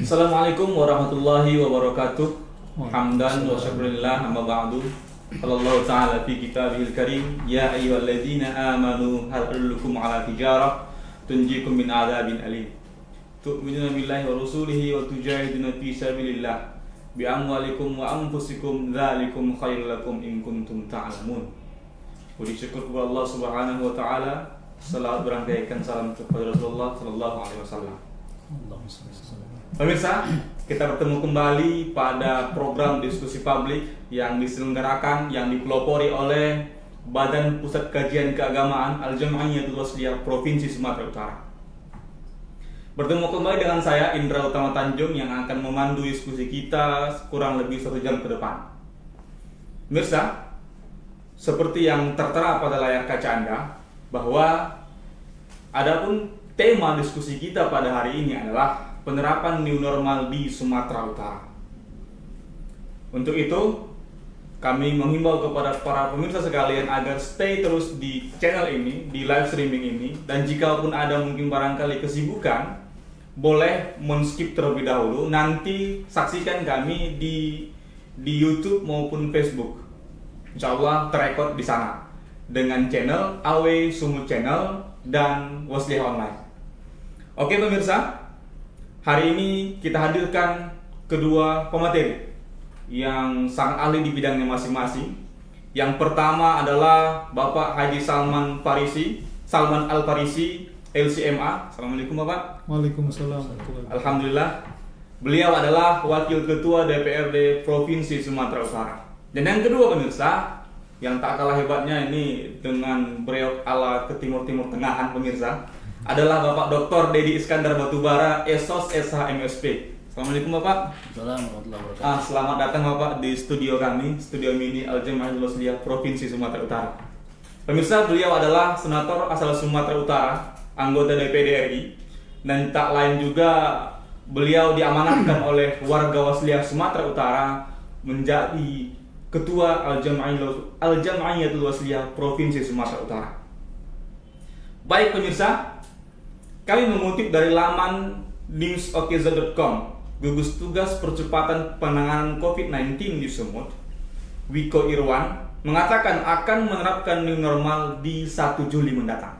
Assalamualaikum warahmatullahi wabarakatuh. Hamdan wa syukurillah amma ba'du. Qala Allah Ta'ala fi kitabihil karim, ya ayyuhalladzina amanu hal adullukum ala tijarah tunjikum min adzabin alim. Tu'minuna billahi wa rasulihi wa tujahiduna fi sabilillah bi amwalikum wa anfusikum dzalikum khairul lakum in kuntum ta'lamun. Puji syukur kepada Allah Subhanahu wa taala, salawat berangkaikan salam kepada Rasulullah sallallahu alaihi wasallam. Pemirsa, kita bertemu kembali pada program diskusi publik yang diselenggarakan, yang dipelopori oleh Badan Pusat Kajian Keagamaan Al-Jam'iyatul Wasliyah Provinsi Sumatera Utara. Bertemu kembali dengan saya Indra Utama Tanjung yang akan memandu diskusi kita kurang lebih 1 jam ke depan. Pemirsa, seperti yang tertera pada layar kaca Anda, bahwa adapun tema diskusi kita pada hari ini adalah penerapan new normal di Sumatera Utara. Untuk itu, kami menghimbau kepada para pemirsa sekalian agar stay terus di channel ini, di live streaming ini, dan jika pun ada mungkin barangkali kesibukan, boleh men-skip terlebih dahulu. Nanti saksikan kami di YouTube maupun Facebook. Insya Allah terekod di sana dengan channel AW Sumut Channel dan Wasliyah Online. Oke pemirsa, hari ini kita hadirkan kedua pemateri yang sangat ahli di bidangnya masing-masing. Yang pertama adalah Bapak Haji Salman Al-Farisi, LCMA. Assalamualaikum Bapak. Waalaikumsalam. Alhamdulillah, beliau adalah Wakil Ketua DPRD Provinsi Sumatera Utara. Dan yang kedua pemirsa, yang tak kalah hebatnya ini dengan breok ala ke timur-timur tengahan pemirsa, adalah Bapak Dr. Dedi Iskandar Batubara, Esos SHMSP. Assalamualaikum Bapak. Assalamualaikum warahmatullahi wabarakatuh. Selamat datang Bapak di studio kami, studio mini Al-Jam'iyatul Wasliyah Provinsi Sumatera Utara. Pemirsa, beliau adalah senator asal Sumatera Utara, anggota DPD RI, dan tak lain juga beliau diamanatkan oleh warga Wasliyah Sumatera Utara menjadi Ketua Al-Jam'iyatul Wasliyah Provinsi Sumatera Utara. Baik pemirsa, kami mengutip dari laman newsokz.com, gugus tugas percepatan penanganan COVID-19 di Sumut, Wiko Irwan, mengatakan akan menerapkan new normal di 1 Juli mendatang.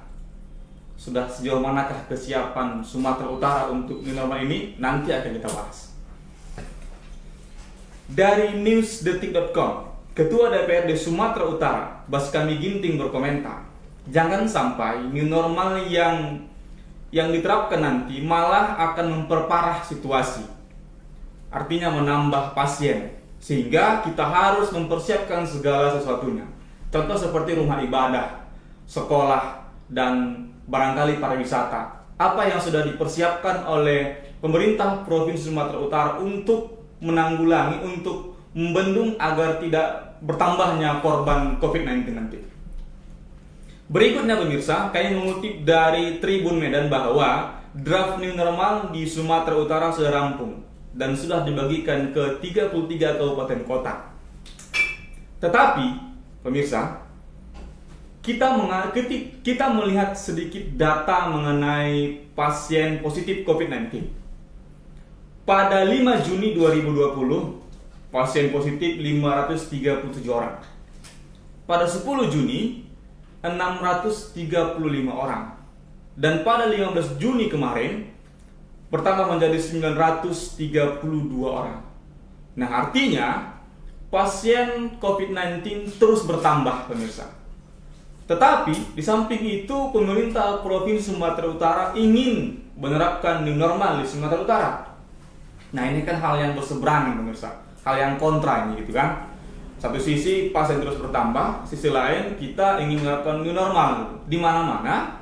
Sudah sejauh manakah kesiapan Sumatera Utara untuk new normal ini? Nanti akan kita bahas. Dari newsdetik.com, Ketua DPRD Sumatera Utara, Baskami Ginting berkomentar, jangan sampai new normal yang diterapkan nanti malah akan memperparah situasi. Artinya menambah pasien, sehingga kita harus mempersiapkan segala sesuatunya. Contoh seperti rumah ibadah, sekolah, dan barangkali pariwisata. Apa yang sudah dipersiapkan oleh pemerintah Provinsi Sumatera Utara untuk menanggulangi, untuk membendung agar tidak bertambahnya korban COVID-19 nanti. Berikutnya pemirsa, kami mengutip dari Tribun Medan bahwa draft new normal di Sumatera Utara sudah rampung dan sudah dibagikan ke 33 kabupaten kota. Tetapi pemirsa, kita melihat sedikit data mengenai pasien positif COVID-19. Pada 5 Juni 2020, pasien positif 537 orang. Pada 10 Juni, 635 orang. Dan pada 15 Juni kemarin, bertambah menjadi 932 orang. Nah, artinya pasien COVID-19 terus bertambah, pemirsa. Tetapi, di samping itu, pemerintah Provinsi Sumatera Utara ingin menerapkan new normal di Sumatera Utara. Nah, ini kan hal yang berseberangan pemirsa, hal yang kontra ini gitu kan. Satu sisi pasien terus bertambah, sisi lain kita ingin menerapkan new normal di mana-mana.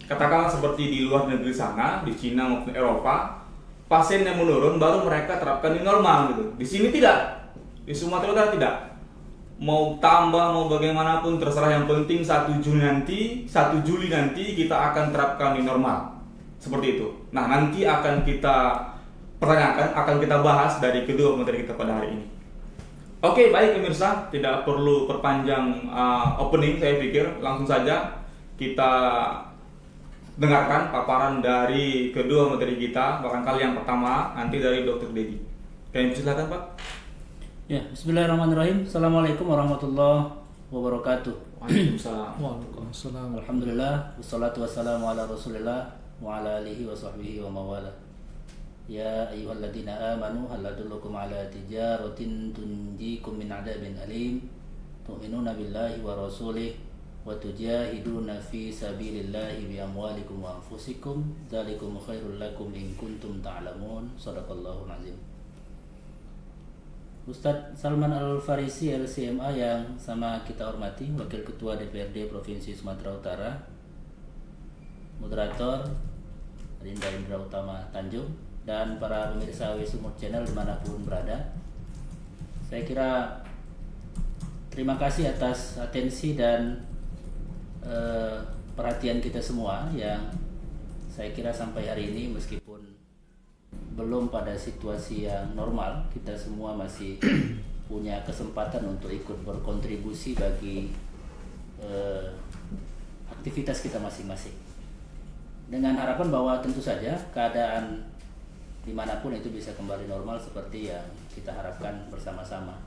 Katakanlah seperti di luar negeri sana, di Cina maupun Eropa, pasien yang menurun baru mereka terapkan new normal gitu. Di sini tidak, di Sumatera Utara tidak. Mau tambah mau bagaimanapun terserah, yang penting 1 Juli nanti kita akan terapkan new normal. Seperti itu. Nah, nanti akan kita pertanyakan, akan kita bahas dari kedua materi kita pada hari ini. Oke, baik pemirsa, tidak perlu perpanjang opening, saya pikir langsung saja kita dengarkan paparan dari kedua materi kita, barangkali yang pertama nanti dari Dr. Dedi. Kami silakan Pak. Ya, Bismillahirrahmanirrahim. Assalamualaikum warahmatullahi wabarakatuh. Waalaikumsalam. Waalaikumsalam. Alhamdulillah, wassalatu wassalamu ala Rasulillah wa ala alihi wa sahbihi wa mawala. Ya ayyuhalladzina amanu hal adullukum ala tijaratin tunjikum min adabin alim tu'minuna billahi wa rasulih wa tujahiduna fi sabilillahi bi amwalikum wa anfusikum dzalikum khairul lakum in kuntum ta'lamun. Shadaqallahul azim. Ustadz Salman Al-Farisi LCMA yang sama kita hormati, Wakil Ketua DPRD Provinsi Sumatera Utara, Moderator Rinda Indra Utama Tanjung, dan para pemirsa Sumur Channel dimanapun berada. Saya kira terima kasih atas atensi dan perhatian kita semua yang saya kira sampai hari ini meskipun belum pada situasi yang normal, kita semua masih punya kesempatan untuk ikut berkontribusi bagi aktivitas kita masing-masing. Dengan harapan bahwa tentu saja keadaan dimanapun itu bisa kembali normal seperti yang kita harapkan bersama-sama.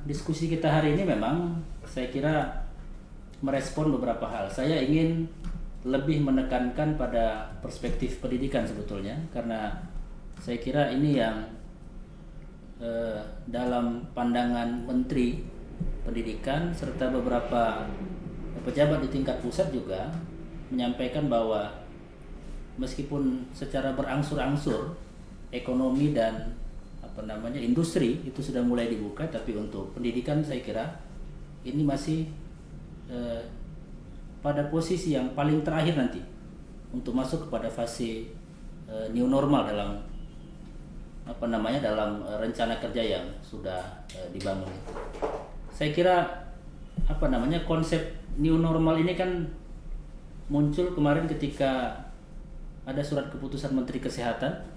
Diskusi kita hari ini memang saya kira merespon beberapa hal. Saya ingin lebih menekankan pada perspektif pendidikan sebetulnya, karena saya kira ini yang dalam pandangan Menteri Pendidikan serta beberapa pejabat di tingkat pusat juga menyampaikan bahwa meskipun secara berangsur-angsur ekonomi dan industri itu sudah mulai dibuka, tapi untuk pendidikan saya kira ini masih pada posisi yang paling terakhir nanti untuk masuk kepada fase new normal dalam dalam rencana kerja yang sudah dibangun. Saya kira konsep new normal ini kan muncul kemarin ketika ada surat keputusan Menteri Kesehatan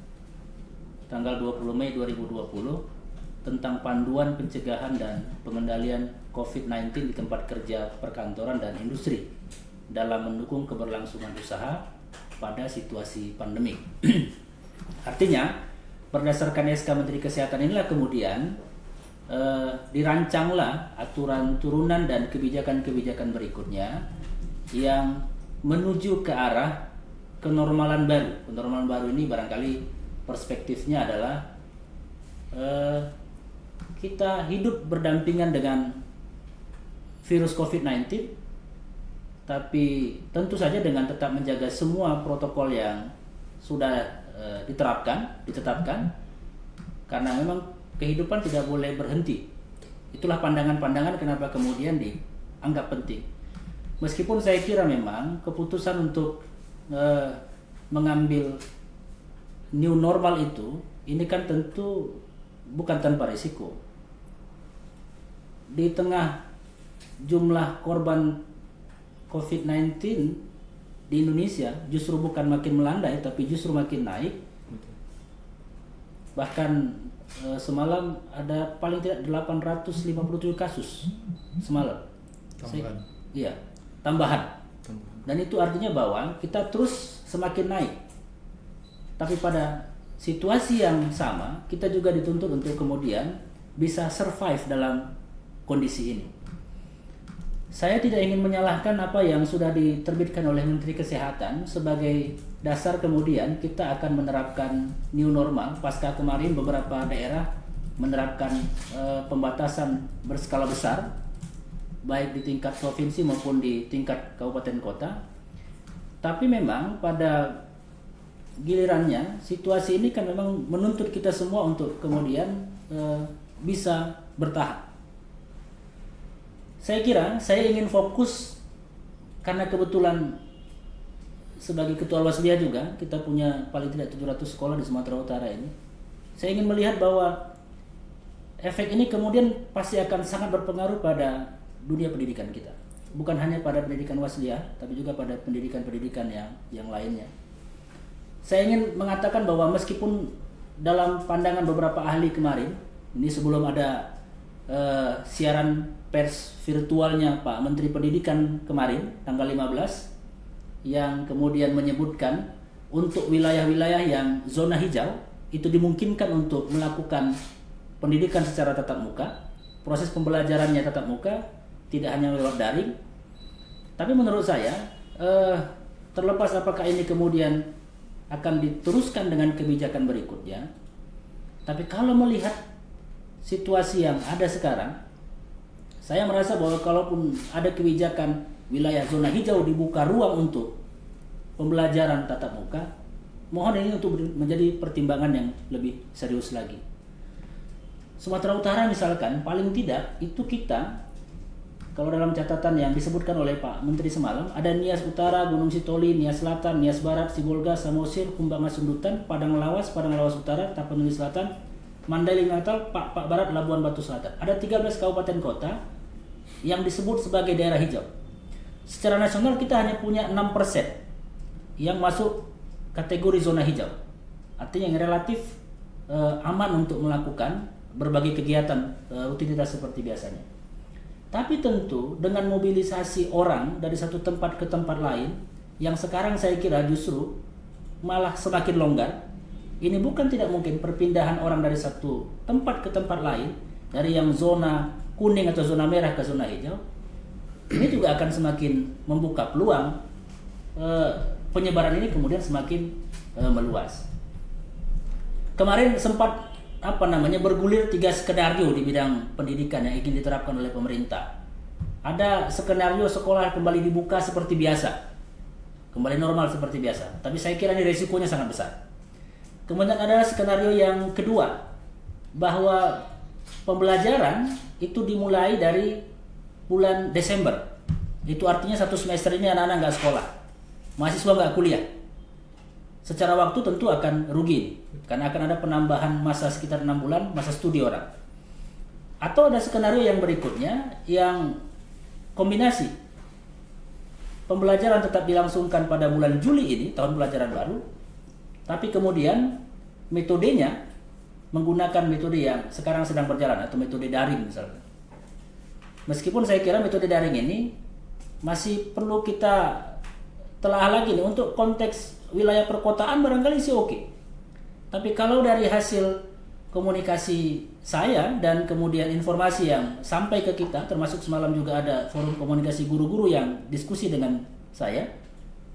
tanggal 20 Mei 2020 tentang panduan pencegahan dan pengendalian COVID-19 di tempat kerja, perkantoran, dan industri dalam mendukung keberlangsungan usaha pada situasi pandemi. Artinya, berdasarkan SK Menteri Kesehatan inilah kemudian dirancanglah aturan turunan dan kebijakan-kebijakan berikutnya yang menuju ke arah kenormalan baru. Kenormalan baru ini barangkali perspektifnya adalah kita hidup berdampingan dengan virus COVID-19, tapi tentu saja dengan tetap menjaga semua protokol yang sudah ditetapkan, karena memang kehidupan tidak boleh berhenti. Itulah pandangan-pandangan kenapa kemudian dianggap penting. Meskipun saya kira memang keputusan untuk mengambil new normal itu, ini kan tentu bukan tanpa risiko. Di tengah jumlah korban COVID-19 di Indonesia justru bukan makin melandai, tapi justru makin naik. Bahkan semalam ada paling tidak 857 kasus semalam. Tambahan. Dan itu artinya bahwa kita terus semakin naik. Tapi pada situasi yang sama, kita juga dituntut untuk kemudian bisa survive dalam kondisi ini. Saya tidak ingin menyalahkan apa yang sudah diterbitkan oleh Menteri Kesehatan sebagai dasar kemudian kita akan menerapkan new normal. Pasca kemarin beberapa daerah menerapkan pembatasan berskala besar, baik di tingkat provinsi maupun di tingkat kabupaten kota. Tapi memang pada gilirannya situasi ini kan memang menuntut kita semua untuk kemudian bisa bertahan. Saya kira saya ingin fokus karena kebetulan sebagai ketua Waslia juga kita punya paling tidak 700 sekolah di Sumatera Utara ini. Saya ingin melihat bahwa efek ini kemudian pasti akan sangat berpengaruh pada dunia pendidikan kita. Bukan hanya pada pendidikan Waslia, tapi juga pada pendidikan-pendidikan yang lainnya. Saya ingin mengatakan bahwa meskipun dalam pandangan beberapa ahli kemarin, ini sebelum ada siaran pers virtualnya Pak Menteri Pendidikan kemarin tanggal 15 yang kemudian menyebutkan untuk wilayah-wilayah yang zona hijau itu dimungkinkan untuk melakukan pendidikan secara tatap muka, proses pembelajarannya tatap muka, tidak hanya lewat daring. Tapi menurut saya, terlepas apakah ini kemudian akan diteruskan dengan kebijakan berikutnya, tapi kalau melihat situasi yang ada sekarang, saya merasa bahwa kalaupun ada kebijakan wilayah zona hijau dibuka ruang untuk pembelajaran tatap muka, mohon ini untuk menjadi pertimbangan yang lebih serius lagi. Sumatera Utara misalkan, paling tidak itu kita, kalau dalam catatan yang disebutkan oleh Pak Menteri semalam, ada Nias Utara, Gunung Sitoli, Nias Selatan, Nias Barat, Sibolga, Samosir, Humbangas Sundutan, Padang Lawas Utara, Tapanuli Selatan, Mandailing Natal, Pak Barat, Labuan Batu Selatan. Ada 13 kabupaten kota yang disebut sebagai daerah hijau. Secara nasional kita hanya punya 6% yang masuk kategori zona hijau. Artinya yang relatif aman untuk melakukan berbagai kegiatan rutinitas seperti biasanya. Tapi tentu dengan mobilisasi orang dari satu tempat ke tempat lain, yang sekarang saya kira justru malah semakin longgar. Ini bukan tidak mungkin perpindahan orang dari satu tempat ke tempat lain, dari yang zona kuning atau zona merah ke zona hijau. Ini juga akan semakin membuka peluang penyebaran ini kemudian semakin meluas. Kemarin sempat bergulir 3 skenario di bidang pendidikan yang ingin diterapkan oleh pemerintah. Ada skenario sekolah kembali dibuka seperti biasa, kembali normal seperti biasa. Tapi saya kira ini resikonya sangat besar. Kemudian ada skenario yang kedua, bahwa pembelajaran itu dimulai dari bulan Desember. Itu artinya satu semester ini anak-anak nggak sekolah, mahasiswa nggak kuliah. Secara waktu tentu akan rugi, karena akan ada penambahan masa sekitar 6 bulan masa studi orang. Atau ada skenario yang berikutnya yang kombinasi, pembelajaran tetap dilangsungkan pada bulan Juli ini, tahun pelajaran baru, tapi kemudian metodenya menggunakan metode yang sekarang sedang berjalan atau metode daring misalnya. Meskipun saya kira metode daring ini masih perlu kita telah lagi nih, untuk konteks wilayah perkotaan barangkali sih oke. Tapi kalau dari hasil komunikasi saya dan kemudian informasi yang sampai ke kita, termasuk semalam juga ada forum komunikasi guru-guru yang diskusi dengan saya,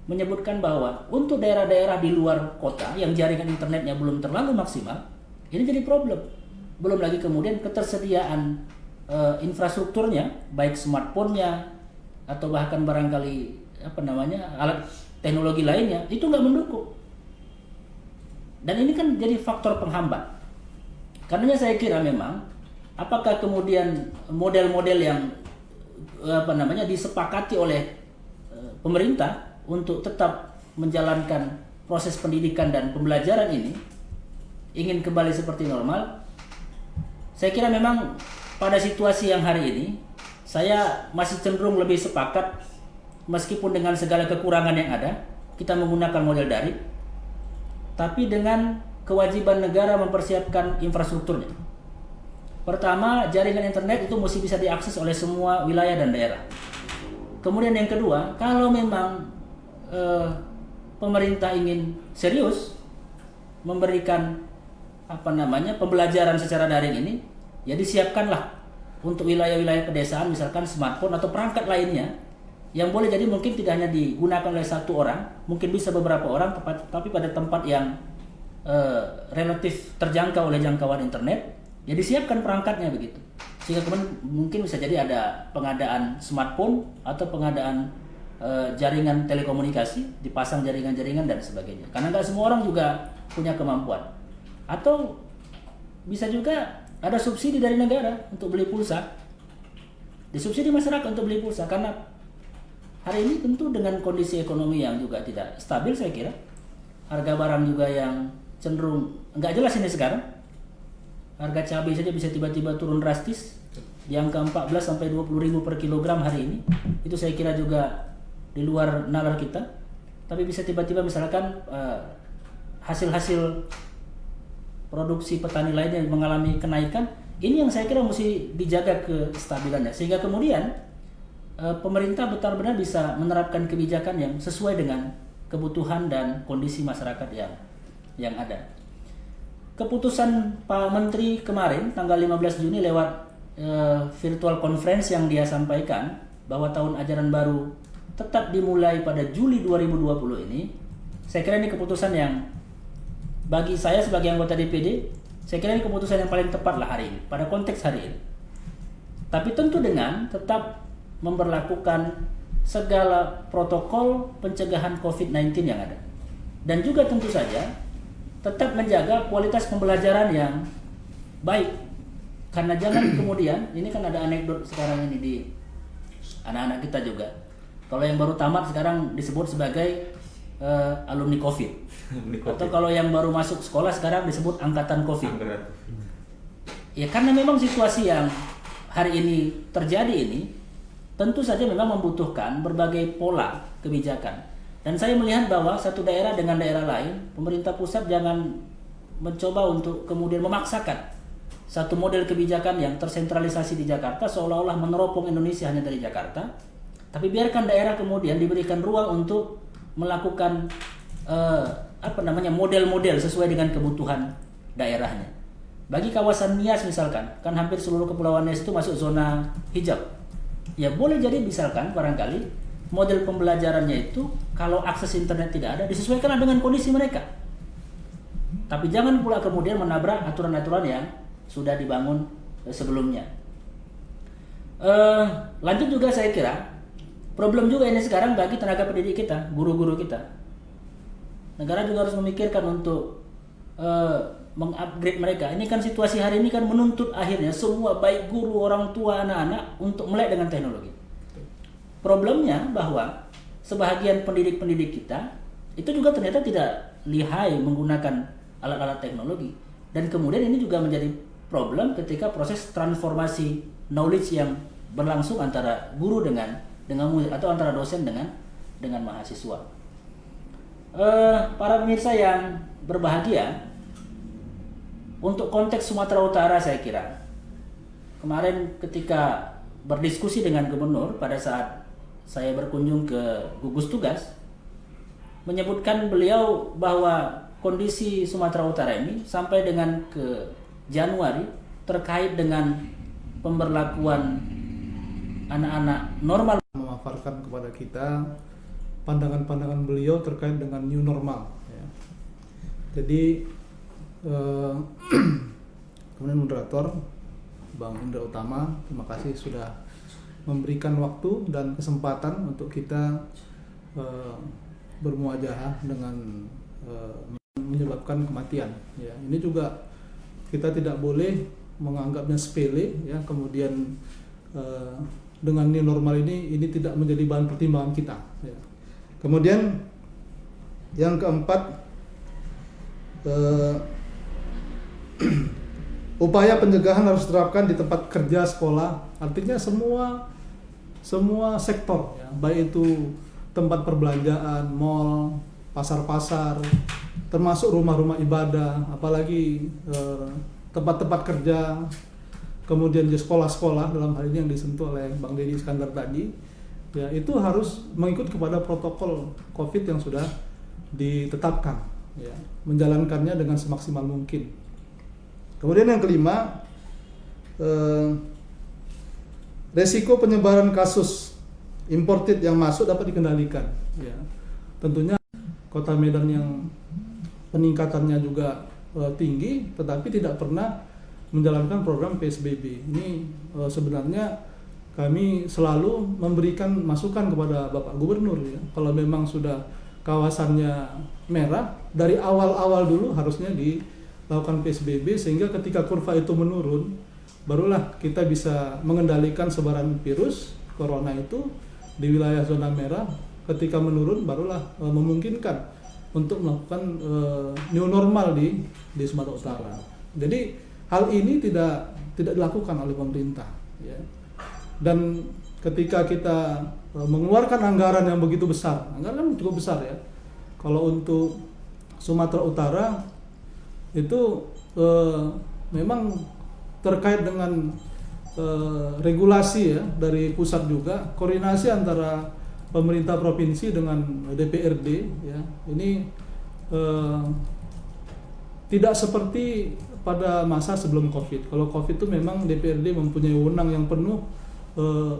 menyebutkan bahwa untuk daerah-daerah di luar kota yang jaringan internetnya belum terlalu maksimal, ini jadi problem. Belum lagi kemudian ketersediaan infrastrukturnya, baik smartphone-nya atau bahkan barangkali alat teknologi lainnya, itu nggak mendukung. Dan ini kan jadi faktor penghambat. Karenanya saya kira memang apakah kemudian model-model yang disepakati oleh pemerintah untuk tetap menjalankan proses pendidikan dan pembelajaran ini ingin kembali seperti normal, saya kira memang pada situasi yang hari ini saya masih cenderung lebih sepakat, meskipun dengan segala kekurangan yang ada, kita menggunakan model daring, tapi dengan kewajiban negara mempersiapkan infrastrukturnya. Pertama, jaringan internet itu mesti bisa diakses oleh semua wilayah dan daerah. Kemudian yang kedua, kalau memang pemerintah ingin serius memberikan pembelajaran secara daring ini, ya disiapkanlah untuk wilayah-wilayah pedesaan misalkan smartphone atau perangkat lainnya yang boleh jadi mungkin tidak hanya digunakan oleh satu orang, mungkin bisa beberapa orang, tapi pada tempat yang relatif terjangkau oleh jangkauan internet, ya disiapkan perangkatnya begitu. Sehingga kemudian mungkin bisa jadi ada pengadaan smartphone atau pengadaan jaringan telekomunikasi, dipasang jaringan-jaringan dan sebagainya. Karena nggak semua orang juga punya kemampuan. Atau bisa juga ada subsidi dari negara untuk beli pulsa, disubsidi masyarakat untuk beli pulsa, karena hari ini tentu dengan kondisi ekonomi yang juga tidak stabil, saya kira harga barang juga yang cenderung nggak jelas ini sekarang. Harga cabai saja bisa tiba-tiba turun drastis di angka 14 sampai 20 ribu per kilogram hari ini. Itu saya kira juga di luar nalar kita. Tapi bisa tiba-tiba misalkan hasil-hasil produksi petani lainnya mengalami kenaikan. Ini yang saya kira mesti dijaga kestabilannya, sehingga kemudian pemerintah benar-benar bisa menerapkan kebijakan yang sesuai dengan kebutuhan dan kondisi masyarakat yang ada. Keputusan Pak Menteri kemarin tanggal 15 Juni lewat virtual conference yang dia sampaikan bahwa tahun ajaran baru tetap dimulai pada Juli 2020 ini, saya kira ini keputusan yang bagi saya sebagai anggota DPD, saya kira ini keputusan yang paling tepat lah hari ini, pada konteks hari ini. Tapi tentu dengan tetap memberlakukan segala protokol pencegahan COVID-19 yang ada. Dan juga tentu saja tetap menjaga kualitas pembelajaran yang baik. Karena jangan kemudian, ini kan ada anekdot sekarang ini di anak-anak kita juga. Kalau yang baru tamat sekarang disebut sebagai alumni COVID. Atau kalau yang baru masuk sekolah sekarang disebut angkatan COVID. Ya karena memang situasi yang hari ini terjadi ini tentu saja memang membutuhkan berbagai pola kebijakan. Dan saya melihat bahwa satu daerah dengan daerah lain, pemerintah pusat jangan mencoba untuk kemudian memaksakan satu model kebijakan yang tersentralisasi di Jakarta seolah-olah meneropong Indonesia hanya dari Jakarta. Tapi biarkan daerah kemudian diberikan ruang untuk melakukan model-model sesuai dengan kebutuhan daerahnya. Bagi kawasan Nias misalkan, kan hampir seluruh kepulauan Nias itu masuk zona hijau. Ya boleh jadi misalkan barangkali model pembelajarannya itu kalau akses internet tidak ada disesuaikan dengan kondisi mereka. Tapi jangan pula kemudian menabrak aturan-aturan yang sudah dibangun sebelumnya. Lanjut juga saya kira problem juga ini sekarang bagi tenaga pendidik kita, guru-guru kita. Negara juga harus memikirkan untuk mengupgrade mereka. Ini kan situasi hari ini kan menuntut akhirnya semua baik guru, orang tua, anak-anak untuk melek dengan teknologi. Problemnya bahwa sebahagian pendidik-pendidik kita itu juga ternyata tidak lihai menggunakan alat-alat teknologi. Dan kemudian ini juga menjadi problem ketika proses transformasi knowledge yang berlangsung antara guru dengan murid atau antara dosen dengan mahasiswa. Para pemirsa yang berbahagia, untuk konteks Sumatera Utara saya kira kemarin ketika berdiskusi dengan gubernur pada saat saya berkunjung ke gugus tugas, menyebutkan beliau bahwa kondisi Sumatera Utara ini sampai dengan ke Januari terkait dengan pemberlakuan anak-anak normal, memaparkan kepada kita pandangan-pandangan beliau terkait dengan new normal ya. Jadi kemudian moderator Bang Indra Utama, terima kasih sudah memberikan waktu dan kesempatan untuk kita bermuajahah dengan menyebabkan kematian ya. Ini juga kita tidak boleh menganggapnya sepele ya, kemudian dengan new normal ini tidak menjadi bahan pertimbangan kita ya. Kemudian yang keempat, upaya pencegahan harus diterapkan di tempat kerja, sekolah, artinya semua sektor ya, baik itu tempat perbelanjaan, mal, pasar-pasar, termasuk rumah-rumah ibadah, apalagi tempat-tempat kerja, kemudian di sekolah-sekolah dalam hal ini yang disentuh oleh Bang Deddy Iskandar tadi, ya itu harus mengikut kepada protokol COVID yang sudah ditetapkan, ya, menjalankannya dengan semaksimal mungkin. Kemudian yang kelima, resiko penyebaran kasus imported yang masuk dapat dikendalikan. Ya, tentunya Kota Medan yang peningkatannya juga tinggi, tetapi tidak pernah menjalankan program PSBB. Ini sebenarnya kami selalu memberikan masukan kepada Bapak Gubernur ya. Kalau memang sudah kawasannya merah, dari awal-awal dulu harusnya dilakukan PSBB sehingga ketika kurva itu menurun, barulah kita bisa mengendalikan sebaran virus corona itu di wilayah zona merah. Ketika menurun, barulah memungkinkan untuk melakukan new normal di Sumatera Utara. Jadi hal ini tidak dilakukan oleh pemerintah ya. Dan ketika kita mengeluarkan anggaran yang begitu besar, anggaran cukup besar ya. Kalau untuk Sumatera Utara itu memang terkait dengan regulasi ya dari pusat juga, koordinasi antara pemerintah provinsi dengan DPRD ya. Ini tidak seperti pada masa sebelum Covid. Kalau Covid itu memang DPRD mempunyai wewenang yang penuh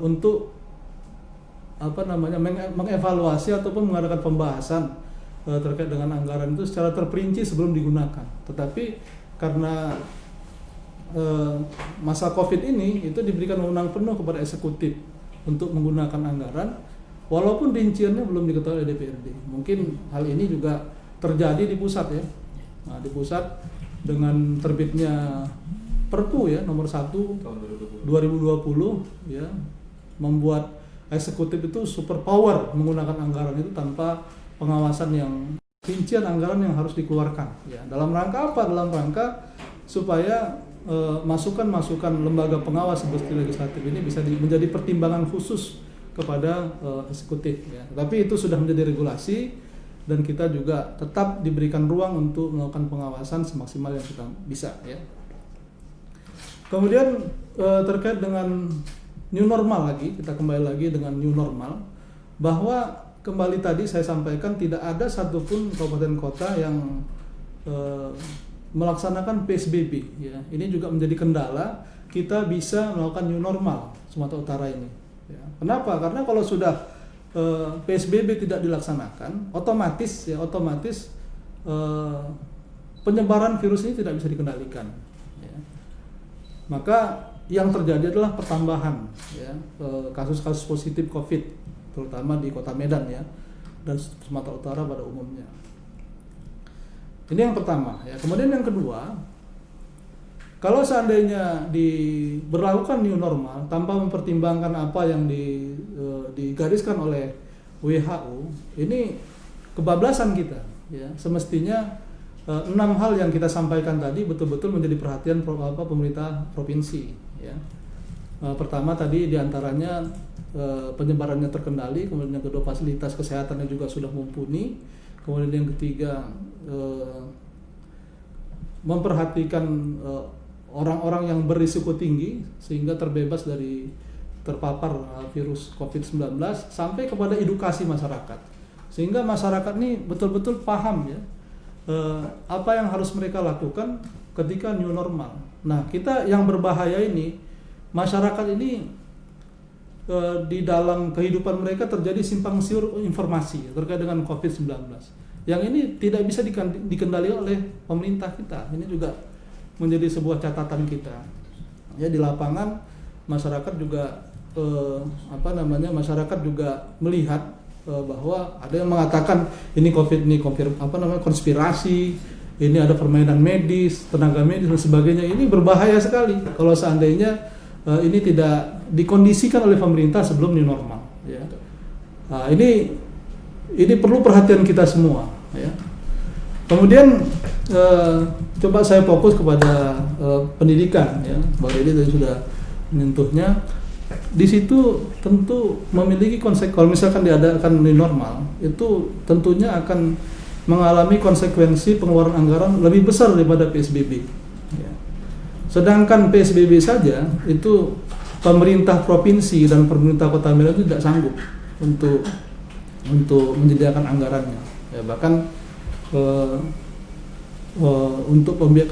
untuk mengevaluasi ataupun mengadakan pembahasan terkait dengan anggaran itu secara terperinci sebelum digunakan. Tetapi karena masa Covid ini itu diberikan wewenang penuh kepada eksekutif untuk menggunakan anggaran, walaupun rinciannya belum diketahui oleh DPRD. Mungkin hal ini juga terjadi di pusat ya. Nah, di pusat dengan terbitnya Perpu ya nomor 1 tahun 2020 ya, membuat eksekutif itu super power menggunakan anggaran itu tanpa pengawasan yang rincian anggaran yang harus dikeluarkan ya. Dalam rangka apa? Dalam rangka supaya masukan-masukan lembaga pengawas seperti legislatif ini bisa menjadi pertimbangan khusus kepada eksekutif ya. Tapi itu sudah menjadi regulasi dan kita juga tetap diberikan ruang untuk melakukan pengawasan semaksimal yang kita bisa ya. Kemudian terkait dengan new normal lagi, kita kembali lagi dengan new normal, bahwa kembali tadi saya sampaikan tidak ada satupun kabupaten kota yang melaksanakan PSBB ya. Ini juga menjadi kendala kita bisa melakukan new normal Sumatera Utara ini ya. Kenapa? Karena kalau sudah PSBB tidak dilaksanakan, otomatis penyebaran virus ini tidak bisa dikendalikan ya. Maka yang terjadi adalah pertambahan ya, kasus-kasus positif COVID terutama di Kota Medan ya dan Sumatera Utara pada umumnya. Ini yang pertama ya. Kemudian yang kedua, kalau seandainya diberlakukan new normal tanpa mempertimbangkan apa yang digariskan oleh WHO, ini kebablasan kita ya. Semestinya 6 hal yang kita sampaikan tadi betul-betul menjadi perhatian pemerintah provinsi ya. Pertama tadi diantaranya penyebarannya terkendali, kemudian yang kedua fasilitas kesehatannya juga sudah mumpuni, kemudian yang ketiga memperhatikan orang-orang yang berisiko tinggi sehingga terbebas dari terpapar virus COVID-19 sampai kepada edukasi masyarakat sehingga masyarakat ini betul-betul paham ya apa yang harus mereka lakukan ketika new normal. Nah, kita yang berbahaya ini masyarakat ini di dalam kehidupan mereka terjadi simpang siur informasi terkait dengan COVID-19. Yang ini tidak bisa dikendalikan oleh pemerintah kita. Ini juga menjadi sebuah catatan kita. Ya, di lapangan masyarakat juga masyarakat juga melihat bahwa ada yang mengatakan ini COVID ini konspirasi, ini ada permainan medis, tenaga medis dan sebagainya. Ini berbahaya sekali kalau seandainya ini tidak dikondisikan oleh pemerintah sebelum new normal. Ya. Nah, ini perlu perhatian kita semua. Ya. Kemudian coba saya fokus kepada pendidikan. Ya. Bang Deddy tadi sudah menyentuhnya. Di situ tentu memiliki konsekuensi. Kalau misalkan diadakan new normal, itu tentunya akan mengalami konsekuensi pengeluaran anggaran lebih besar daripada PSBB. Ya. Sedangkan PSBB saja itu pemerintah provinsi dan pemerintah Kota Medan itu tidak sanggup untuk menyediakan anggarannya. Ya, bahkan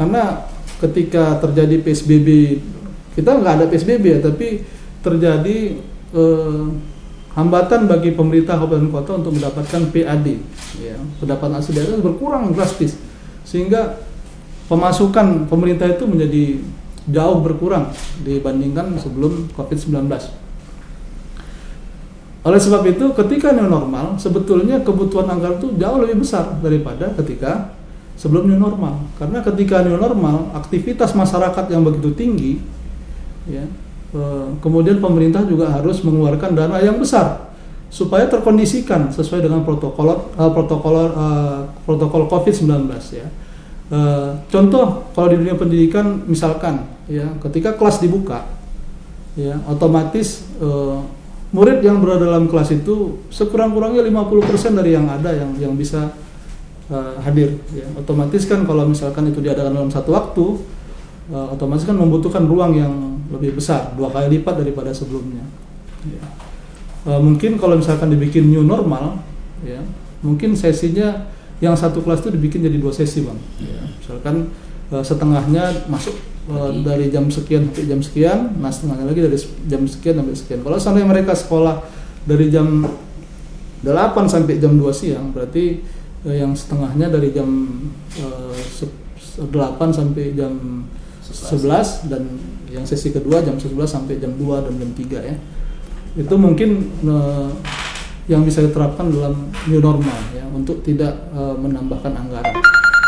karena ketika terjadi PSBB, kita nggak ada PSBB ya, tapi terjadi hambatan bagi pemerintah kabupaten kota untuk mendapatkan PAD, ya, pendapatan asli daerah berkurang drastis, sehingga pemasukan pemerintah itu menjadi jauh berkurang dibandingkan sebelum COVID-19. Oleh sebab itu, ketika new normal, sebetulnya kebutuhan anggaran itu jauh lebih besar daripada ketika sebelum new normal. Karena ketika new normal, aktivitas masyarakat yang begitu tinggi, ya, kemudian pemerintah juga harus mengeluarkan dana yang besar supaya terkondisikan sesuai dengan protokol COVID-19 ya. Contoh kalau di dunia pendidikan misalkan ya, ketika kelas dibuka ya, otomatis murid yang berada dalam kelas itu sekurang-kurangnya 50% dari yang ada yang bisa hadir ya. Otomatis kan kalau misalkan itu diadakan dalam satu waktu otomatis kan membutuhkan ruang yang lebih besar, 2 kali lipat daripada sebelumnya. Ya. Mungkin kalau misalkan dibikin new normal, ya, mungkin sesinya yang satu kelas itu dibikin jadi 2 sesi, Bang. Ya. Misalkan setengahnya masuk dari jam sekian sampai jam sekian, nah setengahnya lagi dari jam sekian sampai sekian. Kalau seandainya mereka sekolah dari jam 8 sampai jam 2 siang, berarti yang setengahnya dari jam 8 sampai jam 11 dan yang sesi kedua jam 11 sampai jam 2 dan jam 3 ya. Itu mungkin yang bisa diterapkan dalam new normal ya, untuk tidak menambahkan anggaran.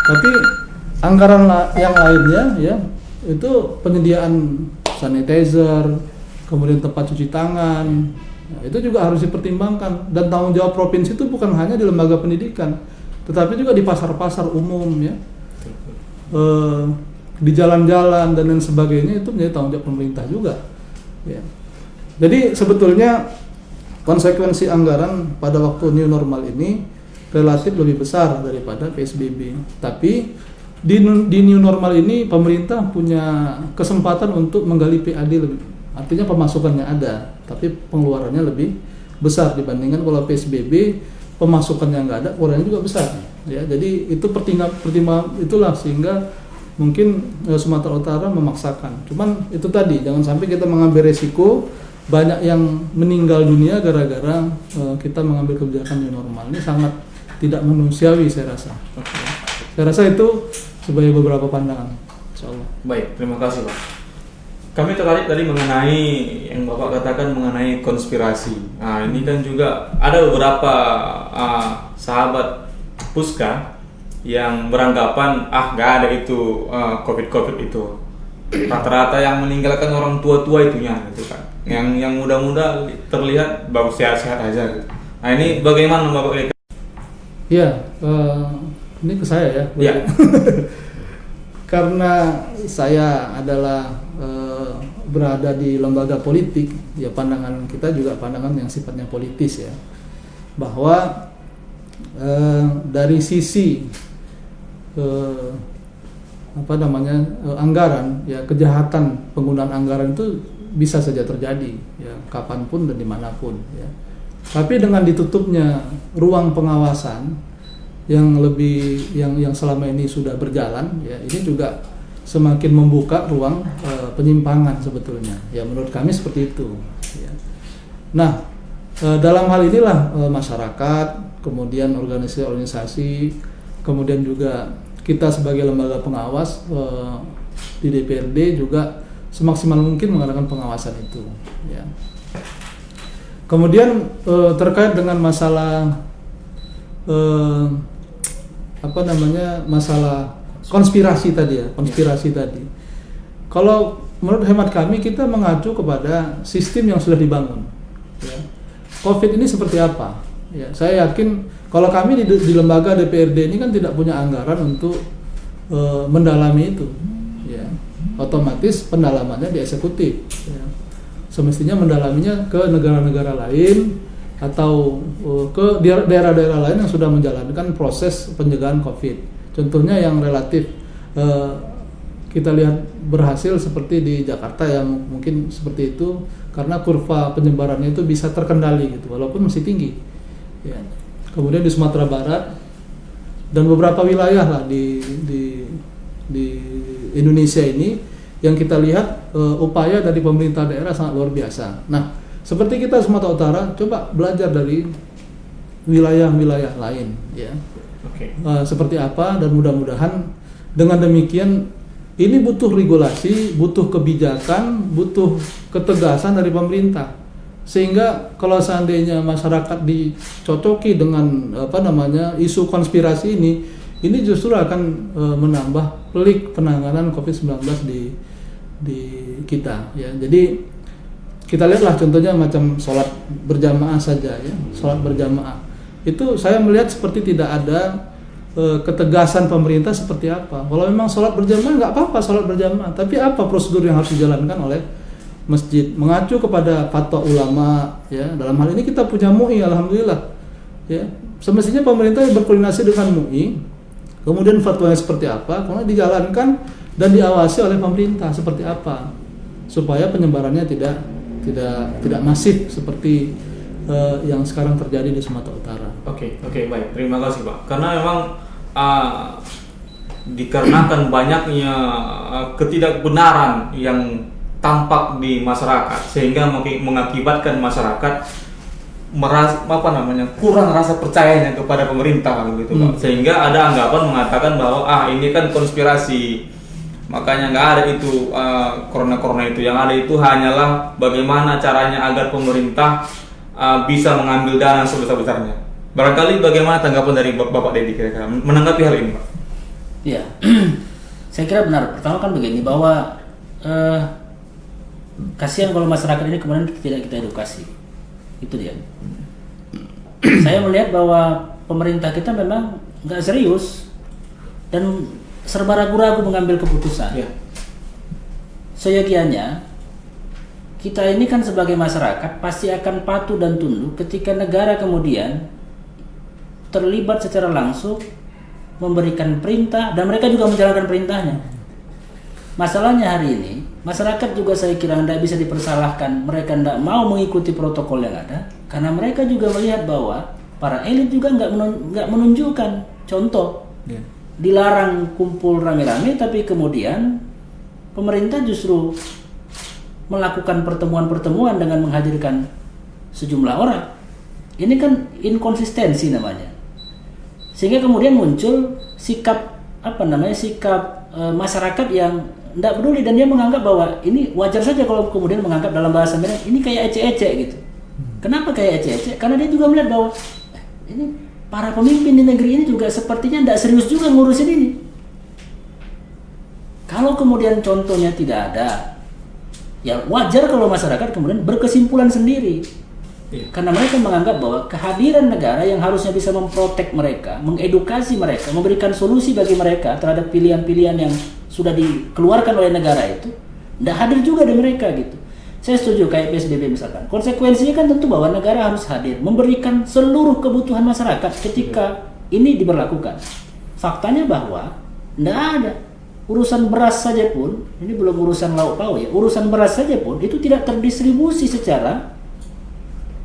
Tapi anggaran yang lainnya ya, itu penyediaan sanitizer, kemudian tempat cuci tangan, nah, itu juga harus dipertimbangkan. Dan tanggung jawab provinsi itu bukan hanya di lembaga pendidikan, tetapi juga di pasar-pasar umum ya, di jalan-jalan dan lain sebagainya, itu menjadi tanggung jawab pemerintah juga ya. Jadi sebetulnya konsekuensi anggaran pada waktu new normal ini relatif lebih besar daripada PSBB. Tapi di new normal ini pemerintah punya kesempatan untuk menggali PAD lebih, artinya pemasukannya ada, tapi pengeluarannya lebih besar dibandingkan kalau PSBB pemasukannya nggak ada, pengeluarannya juga besar. Ya, jadi itu pertimbangan itulah sehingga mungkin Sumatera Utara memaksakan. Cuman itu tadi, jangan sampai kita mengambil resiko banyak yang meninggal dunia gara-gara kita mengambil kebijakan new normal. Ini sangat tidak manusiawi saya rasa. Okay. Saya rasa itu sebagai beberapa pandangan. Insyaallah. Baik, terima kasih Pak. Kami tertarik tadi mengenai yang Bapak katakan mengenai konspirasi. Nah, ini kan juga ada beberapa sahabat Puska yang beranggapan nggak ada itu COVID itu. Rata-rata yang meninggalkan orang tua-tua itunya gitu kan. Yang muda-muda terlihat bagus sehat-sehat aja gitu. Nah, ini bagaimana Bapak lihat? Iya, ini ke saya ya. Iya. Karena saya adalah berada di lembaga politik, ya pandangan kita juga pandangan yang sifatnya politis ya. Bahwa dari sisi anggaran, ya kejahatan penggunaan anggaran itu bisa saja terjadi ya kapanpun dan dimanapun ya. Tapi dengan ditutupnya ruang pengawasan yang selama ini sudah berjalan ya, ini juga semakin membuka ruang penyimpangan sebetulnya ya, menurut kami seperti itu ya. Nah, dalam hal inilah masyarakat, kemudian organisasi-organisasi, kemudian juga kita sebagai lembaga pengawas di DPRD juga semaksimal mungkin mengadakan pengawasan itu ya. Kemudian terkait dengan masalah masalah konspirasi tadi ya, tadi. Kalau menurut hemat kami, kita mengacu kepada sistem yang sudah dibangun ya. COVID ini seperti apa ya, saya yakin kalau kami di lembaga DPRD ini kan tidak punya anggaran untuk mendalami itu ya. Otomatis pendalamannya di eksekutif ya. Semestinya mendalaminya ke negara-negara lain atau ke daerah-daerah lain yang sudah menjalankan proses pencegahan COVID. Contohnya yang relatif kita lihat berhasil seperti di Jakarta yang mungkin seperti itu karena kurva penyebarannya itu bisa terkendali gitu, walaupun masih tinggi ya. Kemudian di Sumatera Barat dan beberapa wilayah lah di Indonesia ini yang kita lihat upaya dari pemerintah daerah sangat luar biasa. Nah, seperti kita Sumatera Utara, coba belajar dari wilayah-wilayah lain ya. Okay. Seperti apa, dan mudah-mudahan dengan demikian ini butuh regulasi, butuh kebijakan, butuh ketegasan dari pemerintah. Sehingga kalau seandainya masyarakat dicocoki dengan isu konspirasi ini justru akan menambah pelik penanganan COVID-19 di kita ya. Jadi kita lihatlah contohnya macam sholat berjamaah saja ya, sholat berjamaah itu saya melihat seperti tidak ada ketegasan pemerintah seperti apa. Kalau memang sholat berjamaah nggak apa-apa sholat berjamaah, tapi apa prosedur yang harus dijalankan oleh masjid, mengacu kepada fatwa ulama ya. Dalam hal ini kita punya MUI, alhamdulillah ya. Semestinya pemerintah berkoordinasi dengan MUI, kemudian fatwanya seperti apa, kemudian dijalankan dan diawasi oleh pemerintah seperti apa supaya penyebarannya tidak masif seperti yang sekarang terjadi di Sumatera Utara. Oke, baik. Terima kasih, Pak. Karena memang dikarenakan banyaknya ketidakbenaran yang tampak di masyarakat sehingga mengakibatkan masyarakat kurang rasa percayanya kepada pemerintah gitu, Pak. Sehingga ada anggapan mengatakan bahwa ini kan konspirasi. Makanya nggak ada itu corona itu. Yang ada itu hanyalah bagaimana caranya agar pemerintah bisa mengambil dana sebesar-besarnya. Barangkali bagaimana tanggapan dari Bapak Dedi kira-kira menanggapi hal ini, Pak? Ya, saya kira benar. Pertama kan begini, bahwa kasihan kalau masyarakat ini kemudian tidak kita edukasi. Itu dia. Saya melihat bahwa pemerintah kita memang nggak serius dan serba ragu-ragu mengambil keputusan. Ya. Seyogianya kita ini kan sebagai masyarakat pasti akan patuh dan tunduk ketika negara kemudian terlibat secara langsung memberikan perintah dan mereka juga menjalankan perintahnya. Masalahnya hari ini masyarakat juga saya kira tidak bisa dipersalahkan mereka tidak mau mengikuti protokol yang ada karena mereka juga melihat bahwa para elit juga nggak menunjukkan contoh. Dilarang kumpul rame-rame tapi kemudian pemerintah justru melakukan pertemuan-pertemuan dengan menghadirkan sejumlah orang. Ini kan inkonsistensi namanya. Sehingga kemudian muncul sikap masyarakat yang tidak peduli dan dia menganggap bahwa ini wajar saja kalau kemudian menganggap dalam bahasa mereka ini kayak ecek-ecek gitu. Kenapa kayak ecek-ecek? Karena dia juga melihat bahwa ini para pemimpin di negeri ini juga sepertinya tidak serius juga ngurusin ini. Kalau kemudian contohnya tidak ada, ya wajar kalau masyarakat kemudian berkesimpulan sendiri. Karena mereka menganggap bahwa kehadiran negara yang harusnya bisa memprotek mereka, mengedukasi mereka, memberikan solusi bagi mereka terhadap pilihan-pilihan yang sudah dikeluarkan oleh negara itu, tidak hadir juga di mereka gitu. Saya setuju kayak PSBB misalkan. Konsekuensinya kan tentu bahwa negara harus hadir, memberikan seluruh kebutuhan masyarakat ketika ini diberlakukan. Faktanya bahwa tidak ada. Urusan beras saja pun, ini belum urusan lauk pauk ya, urusan beras saja pun itu tidak terdistribusi secara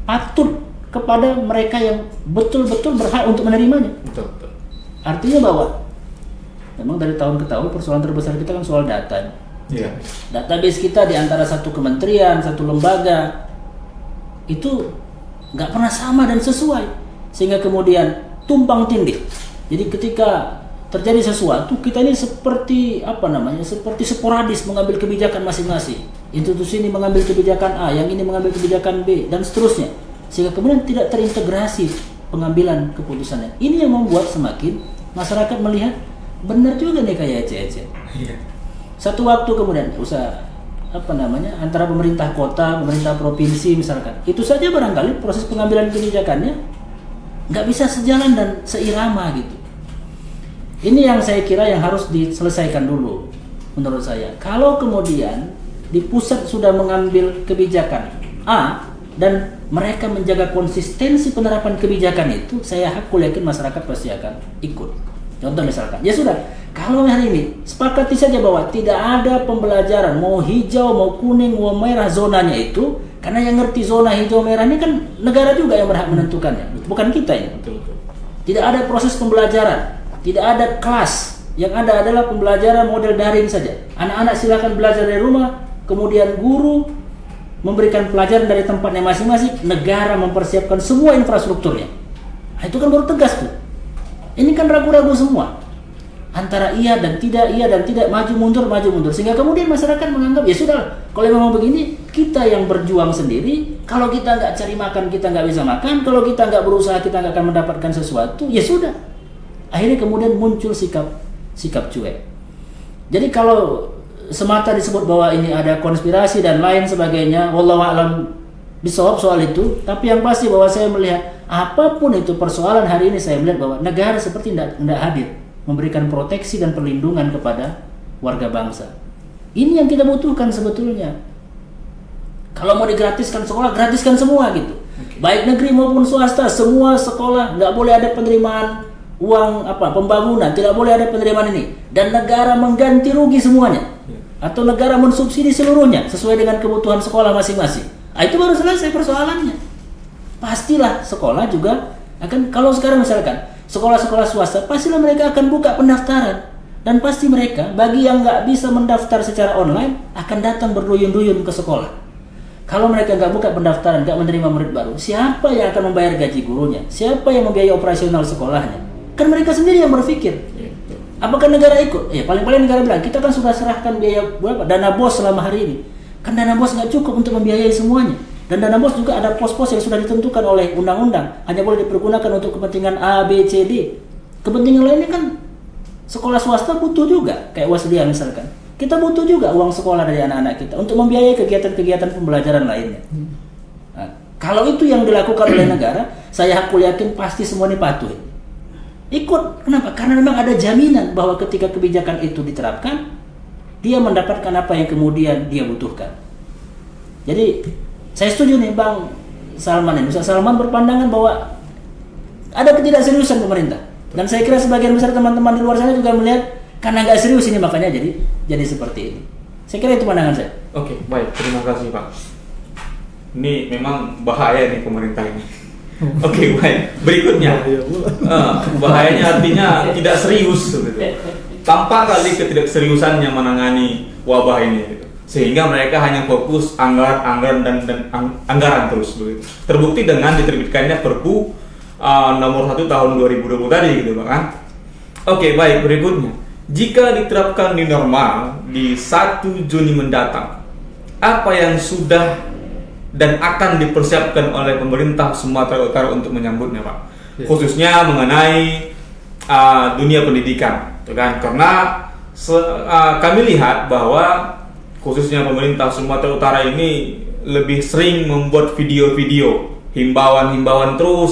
patut kepada mereka yang betul-betul berhak untuk menerimanya. Betul. Artinya bahwa memang dari tahun ke tahun persoalan terbesar kita kan soal data. Iya. Database kita di antara satu kementerian, satu lembaga itu nggak pernah sama dan sesuai, sehingga kemudian tumpang tindih. Jadi ketika terjadi sesuatu, kita ini seperti seperti sporadis mengambil kebijakan masing-masing. Institusi ini mengambil kebijakan A, yang ini mengambil kebijakan B, dan seterusnya. Sehingga kemudian tidak terintegrasi pengambilan keputusannya. Ini yang membuat semakin masyarakat melihat benar juga nih kayak ecek-ecek. Iya. Satu waktu kemudian antara pemerintah kota, pemerintah provinsi misalkan, itu saja barangkali proses pengambilan kebijakannya nggak bisa sejalan dan seirama gitu. Ini yang saya kira yang harus diselesaikan dulu menurut saya. Kalau kemudian di pusat sudah mengambil kebijakan A dan mereka menjaga konsistensi penerapan kebijakan itu, saya yakin masyarakat pasti akan ikut. Contoh misalkan, ya sudah, kalau hari ini sepakati saja bahwa tidak ada pembelajaran mau hijau, mau kuning, mau merah zonanya itu, karena yang ngerti zona hijau merah ini kan negara juga yang berhak menentukannya, bukan kita ini. Betul. Tidak ada proses pembelajaran. Tidak ada kelas, yang ada adalah pembelajaran model daring saja. Anak-anak silakan belajar dari rumah, kemudian guru memberikan pelajaran dari tempatnya masing-masing, negara mempersiapkan semua infrastrukturnya. Nah, itu kan baru tegas tuh. Ini kan ragu-ragu semua. Antara iya dan tidak, maju mundur, sehingga kemudian masyarakat menganggap ya sudah, kalau memang begini, kita yang berjuang sendiri. Kalau kita nggak cari makan, kita nggak bisa makan. Kalau kita nggak berusaha, kita nggak akan mendapatkan sesuatu. Ya sudah. Akhirnya kemudian muncul sikap cuek. Jadi kalau semata disebut bahwa ini ada konspirasi dan lain sebagainya, wallahu a'lam bishawab soal itu, tapi yang pasti bahwa saya melihat apapun itu persoalan hari ini, saya melihat bahwa negara seperti tidak hadir memberikan proteksi dan perlindungan kepada warga bangsa. Ini yang kita butuhkan sebetulnya. Kalau mau digratiskan sekolah, gratiskan semua gitu. Baik negeri maupun swasta, semua sekolah, nggak boleh ada penerimaan uang pembangunan, tidak boleh ada penerimaan ini, dan negara mengganti rugi semuanya, atau negara mensubsidi seluruhnya sesuai dengan kebutuhan sekolah masing-masing, itu baru selesai persoalannya. Pastilah sekolah juga akan, kalau sekarang misalkan sekolah-sekolah swasta, pastilah mereka akan buka pendaftaran, dan pasti mereka, bagi yang nggak bisa mendaftar secara online, akan datang berduyun-duyun ke sekolah. Kalau mereka nggak buka pendaftaran, nggak menerima murid baru, siapa yang akan membayar gaji gurunya? Siapa yang membiayai operasional sekolahnya? Kan mereka sendiri yang berpikir. Apakah negara ikut? Paling-paling negara bilang, kita kan sudah serahkan biaya berapa? Dana BOS selama hari ini. Kan dana BOS nggak cukup untuk membiayai semuanya. Dan dana BOS juga ada pos-pos yang sudah ditentukan oleh undang-undang. Hanya boleh dipergunakan untuk kepentingan A, B, C, D. Kepentingan lainnya kan sekolah swasta butuh juga. Kayak Waslia misalkan. Kita butuh juga uang sekolah dari anak-anak kita untuk membiayai kegiatan-kegiatan pembelajaran lainnya. Nah, kalau itu yang dilakukan oleh negara, saya yakin pasti semua ini patuh. Ikut. Kenapa? Karena memang ada jaminan bahwa ketika kebijakan itu diterapkan, dia mendapatkan apa yang kemudian dia butuhkan. Jadi, saya setuju nih Bang Salman ini. Salman berpandangan bahwa ada ketidakseriusan pemerintah. Dan saya kira sebagian besar teman-teman di luar sana juga melihat karena nggak serius ini makanya jadi seperti ini. Saya kira itu pandangan saya. Oke, baik. Terima kasih Pak. Ini memang bahaya nih pemerintah ini. Oke, baik. Berikutnya, bahayanya artinya tidak serius, gitu. Tampak kali ketidakseriusannya menangani wabah ini, gitu. Sehingga mereka hanya fokus anggaran dan anggaran terus, begitu. Terbukti dengan diterbitkannya Perpu nomor 1 tahun 2020 tadi, gitu, Pak. Kan? Oke, baik. Berikutnya. Jika diterapkan new normal di 1 Juni mendatang, apa yang sudah dan akan dipersiapkan oleh pemerintah Sumatera Utara untuk menyambutnya, Pak? Khususnya mengenai dunia pendidikan, kan? Karena kami lihat bahwa khususnya pemerintah Sumatera Utara ini lebih sering membuat video-video himbauan terus,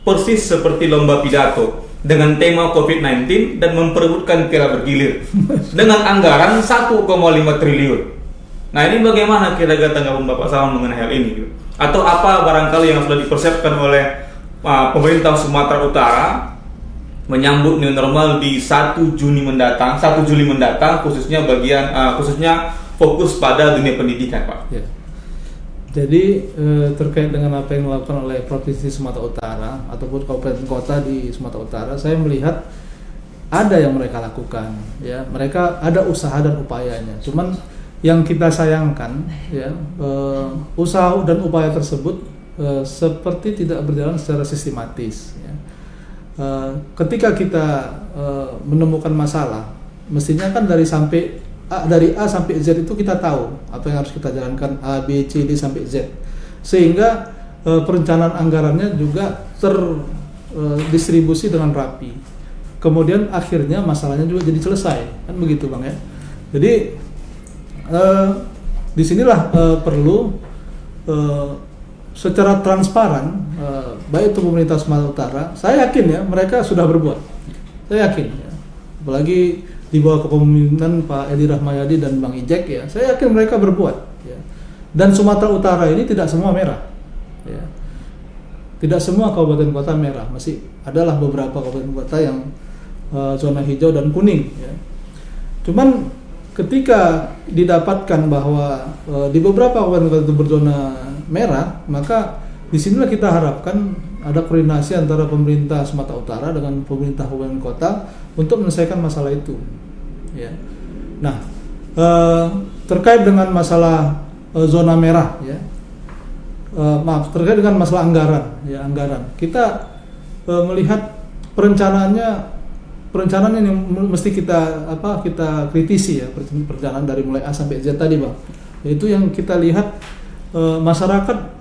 persis seperti lomba pidato dengan tema COVID-19 dan memperebutkan piala bergilir dengan anggaran 1,5 triliun. Nah, ini bagaimana kira-kira tanggapan Bapak Salman mengenai hal ini? Gitu? Atau apa barangkali yang sudah dipersiapkan oleh pemerintah Sumatera Utara menyambut new normal di 1 Juli mendatang, khususnya khususnya fokus pada dunia pendidikan, Pak? Ya. Jadi terkait dengan apa yang dilakukan oleh Provinsi Sumatera Utara ataupun kabupaten kota di Sumatera Utara, saya melihat ada yang mereka lakukan, ya, mereka ada usaha dan upayanya. Cuman yang kita sayangkan, ya, usaha dan upaya tersebut seperti tidak berjalan secara sistematis. Ya. Ketika kita menemukan masalah, mestinya kan dari A sampai Z itu kita tahu apa yang harus kita jalankan, A, B, C, D sampai Z, sehingga perencanaan anggarannya juga terdistribusi dengan rapi. Kemudian akhirnya masalahnya juga jadi selesai, kan begitu Bang ya. Jadi disinilah perlu secara transparan, baik itu pemerintah Sumatera Utara, saya yakin ya mereka sudah berbuat, saya yakin ya. Apalagi di bawah kepemimpinan Pak Edi Rahmayadi dan Bang Ijek, ya, saya yakin mereka berbuat, ya. Dan Sumatera Utara ini tidak semua merah, ya. Tidak semua kabupaten kota merah, masih adalah beberapa kabupaten kota yang zona hijau dan kuning, ya. Cuman ketika didapatkan bahwa di beberapa kabupaten kota itu berzona merah, maka disinilah kita harapkan ada koordinasi antara pemerintah Sumatera Utara dengan pemerintah kabupaten kota untuk menyelesaikan masalah itu, ya. Nah, terkait dengan masalah zona merah, ya, terkait dengan masalah anggaran, ya, kita melihat perencanaan yang mesti kita kritisi, ya, perencanaan dari mulai A sampai Z tadi, Bang. Yaitu yang kita lihat masyarakat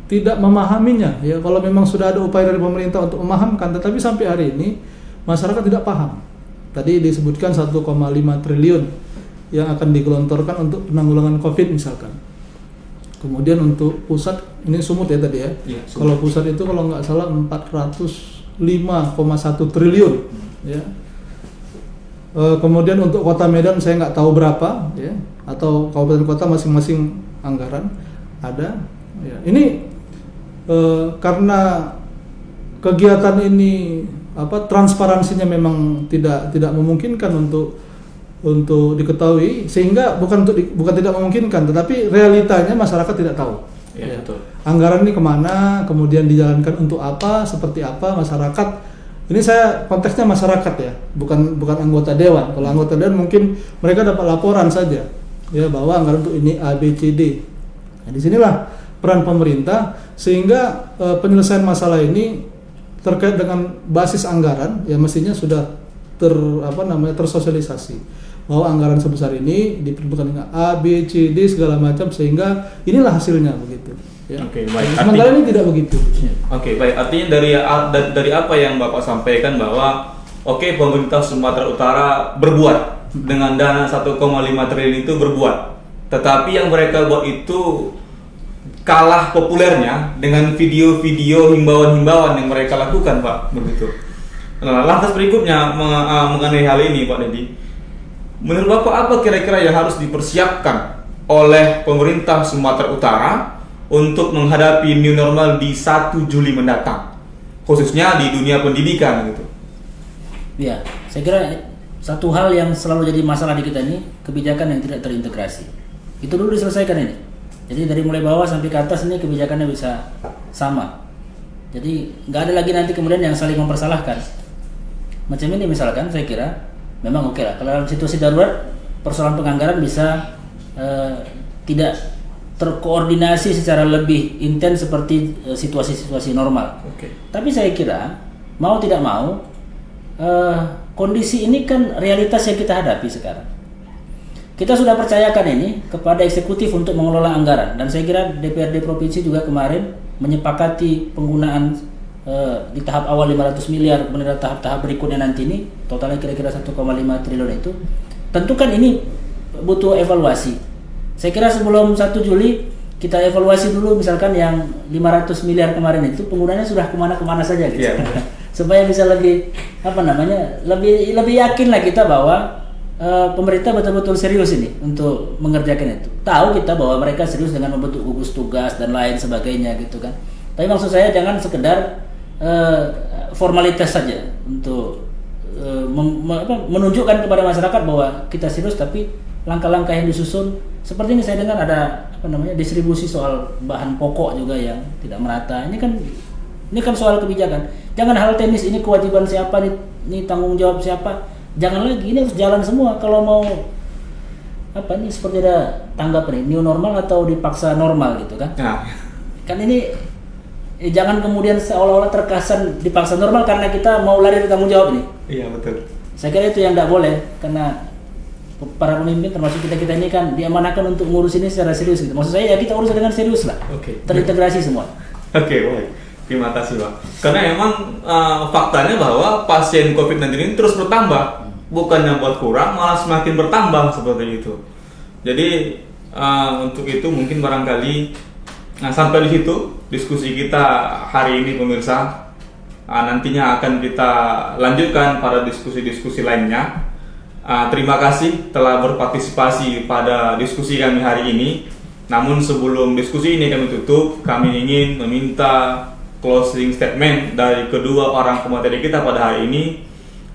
tidak memahaminya, ya. Kalau memang sudah ada upaya dari pemerintah untuk memahamkan, tetapi sampai hari ini masyarakat tidak paham. Tadi disebutkan 1,5 triliun yang akan digelontorkan untuk penanggulangan COVID misalkan. Kemudian untuk pusat, ini Sumut ya tadi ya. Ya, kalau pusat itu kalau nggak salah 405,1 triliun, ya. Kemudian untuk Kota Medan saya nggak tahu berapa, ya, atau kabupaten kota masing-masing anggaran ada. Ya. Ini karena kegiatan ini transparansinya memang tidak memungkinkan untuk diketahui, sehingga bukan tidak memungkinkan, tetapi realitanya masyarakat tidak tahu. Ya, betul. Anggaran ini kemana, kemudian dijalankan untuk apa, seperti apa, masyarakat. Ini saya konteksnya masyarakat ya, bukan anggota dewan. Kalau anggota dewan mungkin mereka dapat laporan saja, ya bahwa anggaran untuk ini A, B, C, D. Nah, disinilah peran pemerintah, sehingga penyelesaian masalah ini terkait dengan basis anggaran ya mestinya sudah tersosialisasi bahwa anggaran sebesar ini diperuntukkan dengan A, B, C, D segala macam, sehingga inilah hasilnya begitu. Ya. Oke, baik. Sementara ini tidak begitu. Oke, baik. Artinya dari apa yang Bapak sampaikan bahwa pemerintah Sumatera Utara berbuat dengan dana 1,5 triliun itu berbuat, tetapi yang mereka buat itu kalah populernya dengan video-video himbauan-himbauan yang mereka lakukan, Pak, begitu. Nah, lantas berikutnya mengenai hal ini, Pak Dedi, menurut Bapak apa kira-kira yang harus dipersiapkan oleh pemerintah Sumatera Utara untuk menghadapi new normal di 1 Juli mendatang, khususnya di dunia pendidikan, gitu? Ya, saya kira satu hal yang selalu jadi masalah di kita ini kebijakan yang tidak terintegrasi. Itu dulu diselesaikan ini. Jadi dari mulai bawah sampai ke atas ini kebijakannya bisa sama. Jadi nggak ada lagi nanti kemudian yang saling mempersalahkan. Macam ini misalkan saya kira memang oke lah. Kalau dalam situasi darurat persoalan penganggaran bisa tidak terkoordinasi secara lebih intens seperti situasi-situasi normal. Tapi saya kira mau tidak mau kondisi ini kan realitas yang kita hadapi sekarang. Kita sudah percayakan ini kepada eksekutif untuk mengelola anggaran, dan saya kira DPRD provinsi juga kemarin menyepakati penggunaan di tahap awal 500 miliar, kemudian tahap-tahap berikutnya nanti ini totalnya kira-kira 1,5 triliun itu. Tentu kan ini butuh evaluasi. Saya kira sebelum 1 Juli kita evaluasi dulu, misalkan yang 500 miliar kemarin itu penggunanya sudah kemana-kemana saja gitu. Yeah. Supaya bisa lebih lebih yakin lah kita bahwa pemerintah betul-betul serius ini untuk mengerjakan itu. Tahu kita bahwa mereka serius dengan membentuk gugus tugas dan lain sebagainya gitu kan. Tapi maksud saya jangan sekedar formalitas saja untuk menunjukkan kepada masyarakat bahwa kita serius, tapi langkah-langkah yang disusun seperti ini. Saya dengar ada distribusi soal bahan pokok juga yang tidak merata. Ini kan soal kebijakan. Jangan hal teknis ini kewajiban siapa, ini tanggung jawab siapa. Jangan lagi, ini harus jalan semua. Kalau mau ini seperti ada tanggap nih, new normal atau dipaksa normal gitu kan? Nah. Kan ini jangan kemudian seolah-olah terkesan dipaksa normal karena kita mau lari dari tanggung jawab nih. Iya, betul. Saya kira itu yang tidak boleh, karena para pemimpin termasuk kita ini kan diamanahkan untuk ngurus ini secara serius gitu. Maksud saya ya kita urus dengan serius lah. Terintegrasi semua. Baik. Terima kasih, Pak. Karena memang faktanya bahwa pasien COVID-19 ini terus bertambah, bukannya buat kurang, malah semakin bertambah seperti itu. Jadi untuk itu mungkin barangkali sampai di situ diskusi kita hari ini, pemirsa. Nantinya akan kita lanjutkan pada diskusi-diskusi lainnya. Terima kasih telah berpartisipasi pada diskusi kami hari ini. Namun sebelum diskusi ini kami tutup, kami ingin meminta closing statement dari kedua orang pemateri kita pada hari ini,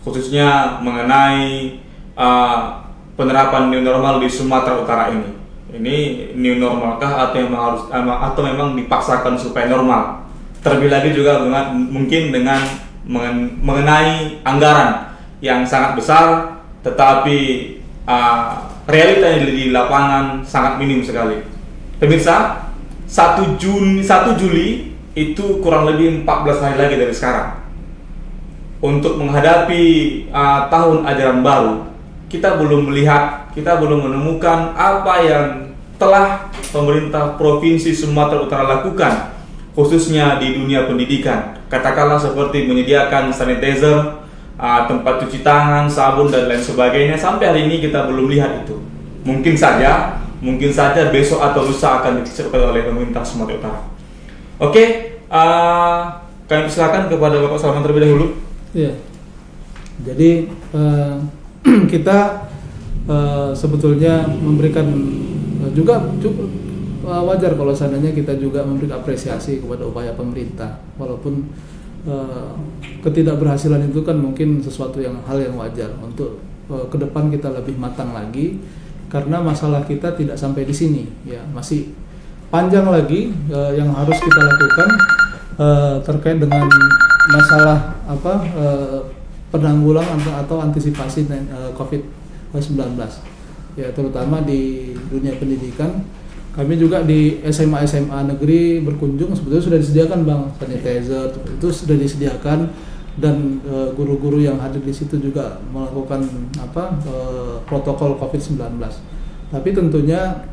khususnya mengenai penerapan new normal di Sumatera Utara ini. Ini new normalkah atau memang dipaksakan supaya normal? Terlebih lagi juga mungkin dengan mengenai anggaran yang sangat besar, tetapi realitanya di lapangan sangat minim sekali. Pemirsa, 1 Juli itu kurang lebih 14 hari lagi dari sekarang. Untuk menghadapi tahun ajaran baru, kita belum melihat, kita belum menemukan apa yang telah pemerintah Provinsi Sumatera Utara lakukan, khususnya di dunia pendidikan. Katakanlah seperti menyediakan sanitizer, tempat cuci tangan, sabun dan lain sebagainya. Sampai hari ini kita belum lihat itu. Mungkin saja besok atau lusa akan disiapkan oleh pemerintah Sumatera Utara. Kami persilakan kepada Bapak Salman terlebih dahulu. Iya. Jadi kita sebetulnya memberikan juga wajar kalau seandainya kita juga memberikan apresiasi kepada upaya pemerintah, walaupun ketidakberhasilan itu kan mungkin sesuatu hal yang wajar. Untuk ke depan kita lebih matang lagi, karena masalah kita tidak sampai di sini, ya masih panjang lagi yang harus kita lakukan terkait dengan masalah penanggulangan atau antisipasi COVID-19, ya terutama di dunia pendidikan. Kami juga di SMA negeri berkunjung, sebetulnya sudah disediakan Bang sanitizer, itu sudah disediakan, dan guru-guru yang hadir di situ juga melakukan protokol COVID-19. Tapi tentunya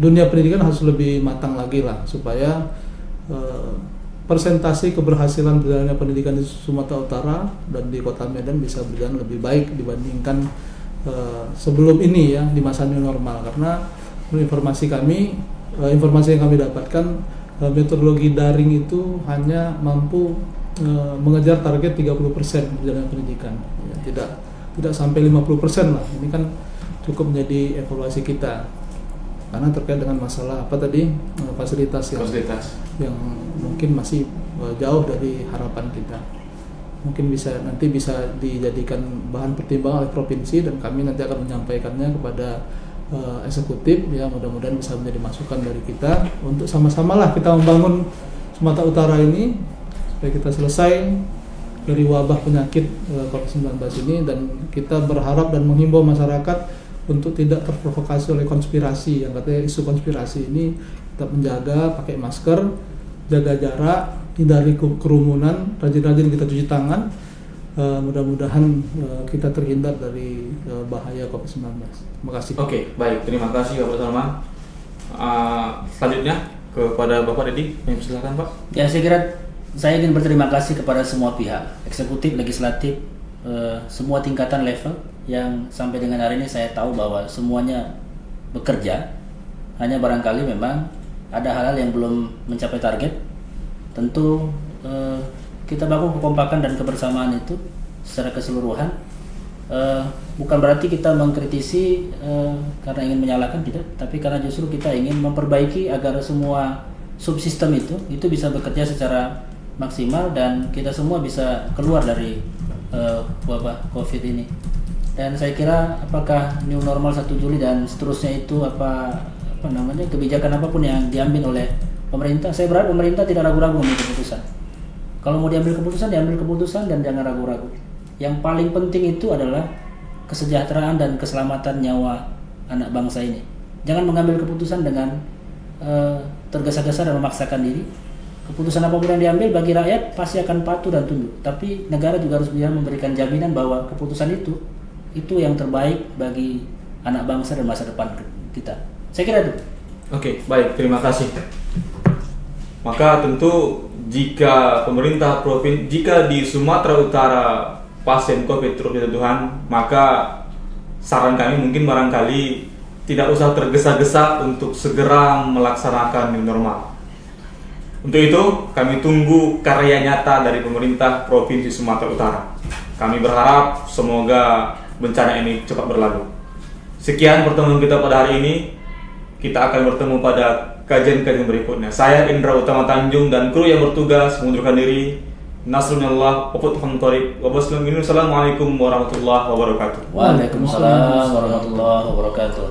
dunia pendidikan harus lebih matang lagi lah, supaya persentase keberhasilan berjalannya pendidikan di Sumatera Utara dan di Kota Medan bisa berjalan lebih baik dibandingkan sebelum ini, ya, di masa new normal. Karena informasi yang kami dapatkan, metodologi daring itu hanya mampu mengejar target 30% perjalanan pendidikan, ya, tidak sampai 50% lah. Ini kan cukup menjadi evaluasi kita, karena terkait dengan masalah fasilitas yang mungkin masih jauh dari harapan kita. Mungkin nanti bisa dijadikan bahan pertimbangan oleh provinsi, dan kami nanti akan menyampaikannya kepada eksekutif, ya mudah-mudahan bisa menjadi masukan dari kita untuk sama-samalah kita membangun Sumatera Utara ini supaya kita selesai dari wabah penyakit COVID-19 ini. Dan kita berharap dan menghimbau masyarakat untuk tidak terprovokasi oleh konspirasi, yang katanya isu konspirasi ini. Tetap menjaga, pakai masker, jaga jarak, hindari kerumunan, rajin-rajin kita cuci tangan. Mudah-mudahan kita terhindar dari bahaya COVID-19. Terima kasih. Oke, baik. Terima kasih Bapak Salman. Selanjutnya kepada Bapak Dedi, silakan Pak. Ya, saya ingin berterima kasih kepada semua pihak, eksekutif, legislatif, semua tingkatan level yang sampai dengan hari ini saya tahu bahwa semuanya bekerja. Hanya barangkali memang ada hal-hal yang belum mencapai target. Tentu kita bangun kekompakan dan kebersamaan itu secara keseluruhan. Bukan berarti kita mengkritisi karena ingin menyalahkan, tidak, tapi karena justru kita ingin memperbaiki agar semua subsistem itu bisa bekerja secara maksimal dan kita semua bisa keluar dari wabah COVID ini. Dan saya kira apakah new normal 1 Juli dan seterusnya itu kebijakan apapun yang diambil oleh pemerintah, saya berharap pemerintah tidak ragu-ragu mengambil keputusan. Kalau mau diambil keputusan dan jangan ragu-ragu. Yang paling penting itu adalah kesejahteraan dan keselamatan nyawa anak bangsa ini. Jangan mengambil keputusan dengan tergesa-gesa dan memaksakan diri. Keputusan apapun yang diambil bagi rakyat pasti akan patuh dan tunduk. Tapi negara juga harus bisa memberikan jaminan bahwa keputusan itu yang terbaik bagi anak bangsa dan masa depan kita. Saya kira itu. Oke, baik. Terima kasih. Maka tentu jika pemerintah jika di Sumatera Utara pasien COVID terus berjatuhan, maka saran kami mungkin barangkali tidak usah tergesa-gesa untuk segera melaksanakan new normal. Untuk itu, kami tunggu karya nyata dari pemerintah Provinsi Sumatera Utara. Kami berharap semoga bencana ini cepat berlalu. Sekian pertemuan kita pada hari ini. Kita akan bertemu pada kajian-kajian berikutnya. Saya Indra Utama Tanjung dan kru yang bertugas mengundurkan diri. Nasrullah, Wassalamualaikum warahmatullahi wabarakatuh. Waalaikumsalam warahmatullahi wabarakatuh.